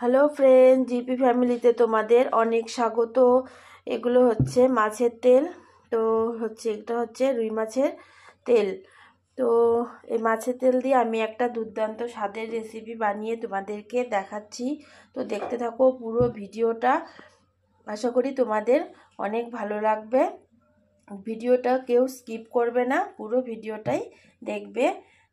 Hello friend, GP ফ্যামিলিতে তোমাদের অনেক স্বাগত। এগুলো হচ্ছে মাছের তেল। তো এটা হচ্ছে রুই মাছের তেল। তো এই মাছের তেল দিয়ে আমি একটা দুর্দান্ত স্বাদের রেসিপি বানিয়ে তোমাদেরকে দেখাচ্ছি। তো দেখতে থাকো পুরো ভিডিওটা, আশা করি তোমাদের অনেক ভালো লাগবে। ভিডিওটা কেউ স্কিপ করবে না, পুরো ভিডিওটাই দেখবে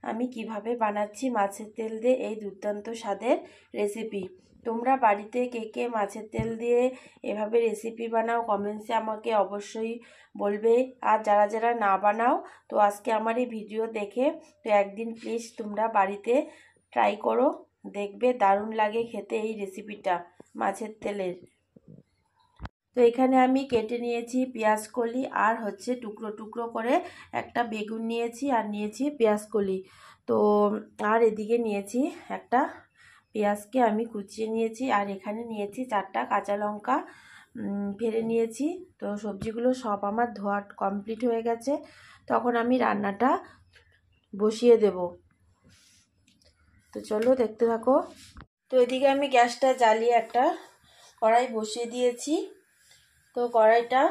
আমি কিভাবে বানাচ্ছি মাছের তেল দিয়ে এই দুর্দান্ত স্বাদের রেসিপি। তোমরা বাড়িতে কে কে মাছের তেল দিয়ে এভাবে রেসিপি বানাও কমেন্টসে আমাকে অবশ্যই বলবে। আর যারা যারা না বানাও, তো আজকে আমার এই ভিডিও দেখে তো একদিন প্লিজ তোমরা বাড়িতে ট্রাই করো, দেখবে দারুণ লাগে খেতে এই রেসিপিটা মাছের তেলের। তো এখানে আমি কেটে নিয়েছি পেঁয়াজ কলি, আর টুকরো টুকরো করে একটা বেগুন নিয়েছি, আর নিয়েছি পেঁয়াজ কলি। তো আর এদিকে নিয়েছি একটা পেঁয়াজকে আমি কুচিয়ে নিয়েছি, আর এখানে নিয়েছি 4টা কাঁচা লঙ্কা ফেলে নিয়েছি। তো সবজিগুলো সব আমার ধোয়া কমপ্লিট হয়ে গেছে, তখন আমি রান্নাটা বসিয়ে দেব। তো চলো দেখতে থাকো। তো এদিকে আমি গ্যাসটা জ্বালিয়ে একটা কড়াই বসিয়ে দিয়েছি। তো কড়াইটা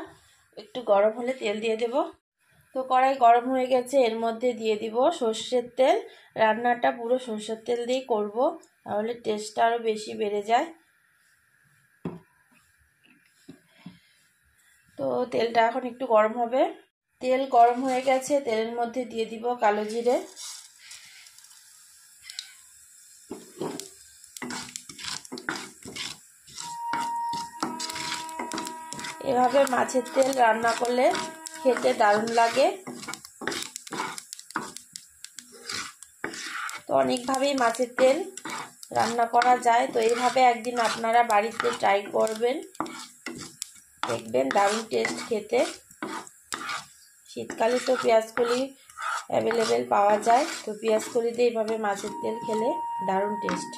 একটু গরম হলে তেল দিয়ে দেব। তো কড়াই গরম হয়ে গেছে, এর মধ্যে দিয়ে দিব সর্ষের তেল। রান্নাটা পুরো সর্ষের তেল দিয়েই করব, তাহলে টেস্টটা আরও বেশি বেড়ে যায়। তো তেলটা এখন একটু গরম হবে। তেল গরম হয়ে গেছে, তেলের মধ্যে দিয়ে দিব কালো জিরে। এভাবে মাছের তেল রান্না করলে খেতে দারুণ লাগে। তো অনেকভাবেই মাছের তেল রান্না করা যায়, তো এইভাবে একদিন আপনারা বাড়িতে ট্রাই করবেন, দেখবেন দারুণ টেস্ট খেতে। শীতকালে তো পেঁয়াজকলি অ্যাভেলেবেল পাওয়া যায়, তো পেঁয়াজকলি দিয়ে এইভাবে মাছের তেল খেলে দারুণ টেস্ট।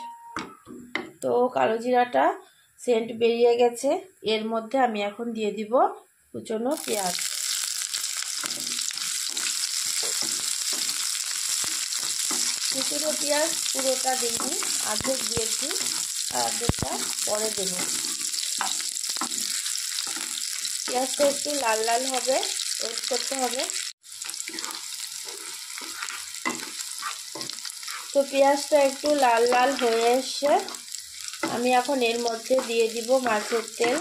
তো কালো জিরাটা সেন্ট বেরিয়ে গেছে, এর মধ্যে আমি এখন দিয়ে দিব কুচনো পেঁয়াজ। কুচনো পেঁয়াজ পুরোটা দিইনি, অর্ধেক দিয়েছি, আর অর্ধেকটা পরে দেব। পেঁয়াজটা একটু লাল লাল হবে, ওয়েট করতে হবে। তো পেঁয়াজটা একটু লাল লাল হয়ে এসছে, আমি এখন এর মধ্যে দিয়ে দিব মাছের তেল।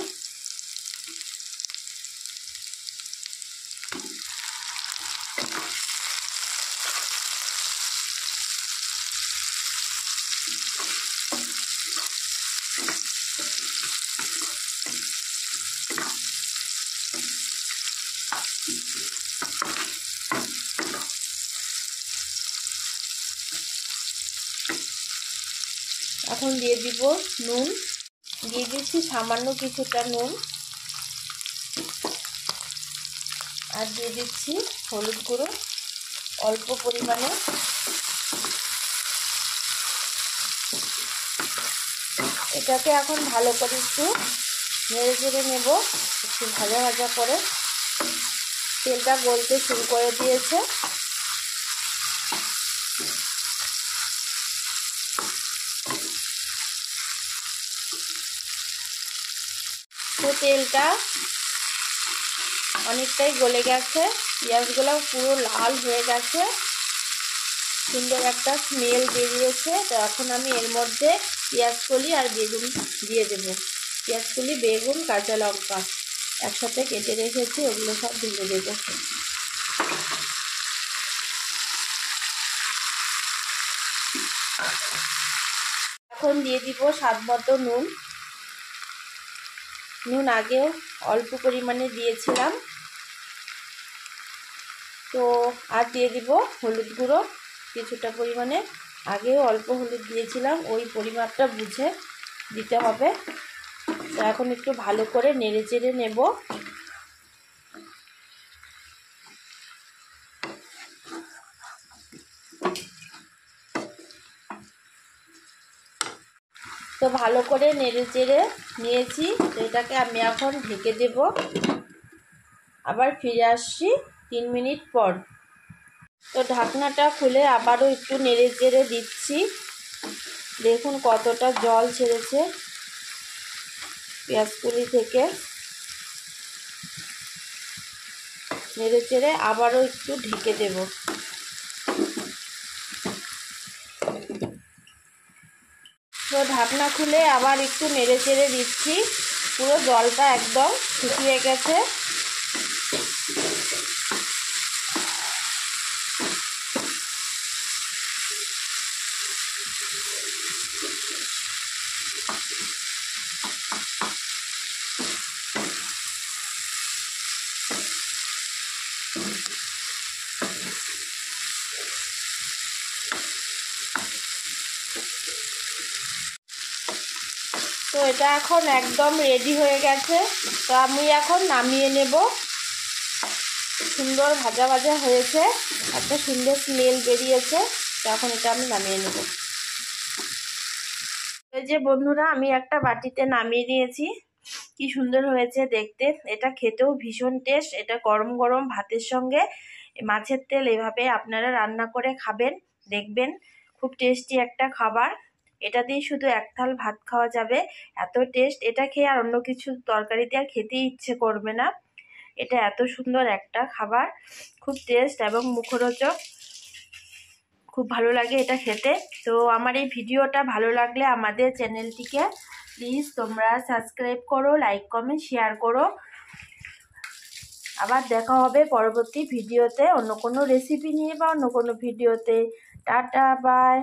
এখন দিয়ে দিব নুন, দিয়ে দিচ্ছি সামান্য কিছুটা নুন, আর দিয়ে দিচ্ছি হলুদ গুঁড়ো অল্প পরিমাণে। এটাকে এখন ভালো করে একটু নেড়ে চেড়ে নেব, একটু ভাজা ভাজা করে। তেলটা গলতে শুরু করে দিয়েছে। তো তেলটা অনেকটাই গলে গেছে, পেঁয়াজগুলো পুরো লাল হয়ে গেছে, সুন্দর একটা স্মেল বেরিয়েছে। তো এখন আমি এর মধ্যে পেঁয়াজকলি আর বেগুন দিয়ে দেব। পেঁয়াজকলি, বেগুন, কাঁচা লঙ্কা একসাথে কেটে রেখেছি, ওগুলো সব ঢেলে দেব। এখন দিয়ে দিব স্বাদ মতো নুন। নুন আগেও অল্প পরিমাণে দিয়েছিলাম। তো আর দিয়ে দিব হলুদ গুঁড়ো কিছুটা পরিমাণে, আগেও অল্প হলুদ দিয়েছিলাম, ওই পরিমাপটা বুঝে দিতে হবে। তো এখন একটু ভালো করে নেড়ে চেড়ে নেব। তো ভালো করে নেড়ে চেড়ে নিয়েছি, তো এটাকে আমি এখন ঢেকে দেব। আবার ফিরে আসছি 3 মিনিট পর। তো ঢাকনাটা খুলে আবারও একটু নেড়ে চেড়ে দিচ্ছি। দেখুন কতটা জল ছেড়েছে পেঁয়াজকলি থেকে। নেড়ে চেড়ে আবারও একটু ঢেকে দেব। তো ঢাকনা খুলে আবার একটু নেড়ে চেড়ে দিচ্ছি। পুরো জলটা একদম শুকিয়ে গেছে। তো এটা এখন একদম রেডি হয়ে গেছে। তো আমি এখন নামিয়ে নেব। সুন্দর ভাজা ভাজা হয়েছে, একটা সুন্দর স্মেল বেরিয়েছে। তো এখন এটা আমি নামিয়ে নেব। এই যে বন্ধুরা, আমি একটা বাটিতে নামিয়ে নিয়েছি। কি সুন্দর হয়েছে দেখতে। এটা খেতেও ভীষণ টেস্ট। এটা গরম গরম ভাতের সঙ্গে মাছের তেল এভাবে আপনারা রান্না করে খাবেন, দেখবেন খুব টেস্টি একটা খাবার। এটা দিয়ে শুধু এক থাল ভাত খাওয়া যাবে, এত টেস্ট। এটা খেয়ে আর অন্য কিছু তরকারি দিয়ে আর খেতেই ইচ্ছে করবে না। এটা এত সুন্দর একটা খাবার, খুব টেস্ট এবং মুখরোচক, খুব ভালো লাগে এটা খেতে। তো আমার এই ভিডিওটা ভালো লাগলে আমাদের চ্যানেলটিকে প্লিজ তোমরা সাবস্ক্রাইব করো, লাইক কমেন্ট শেয়ার করো। আবার দেখা হবে পরবর্তী ভিডিওতে অন্য কোনো রেসিপি নিয়ে বা অন্য কোনো ভিডিওতে। Tata, by.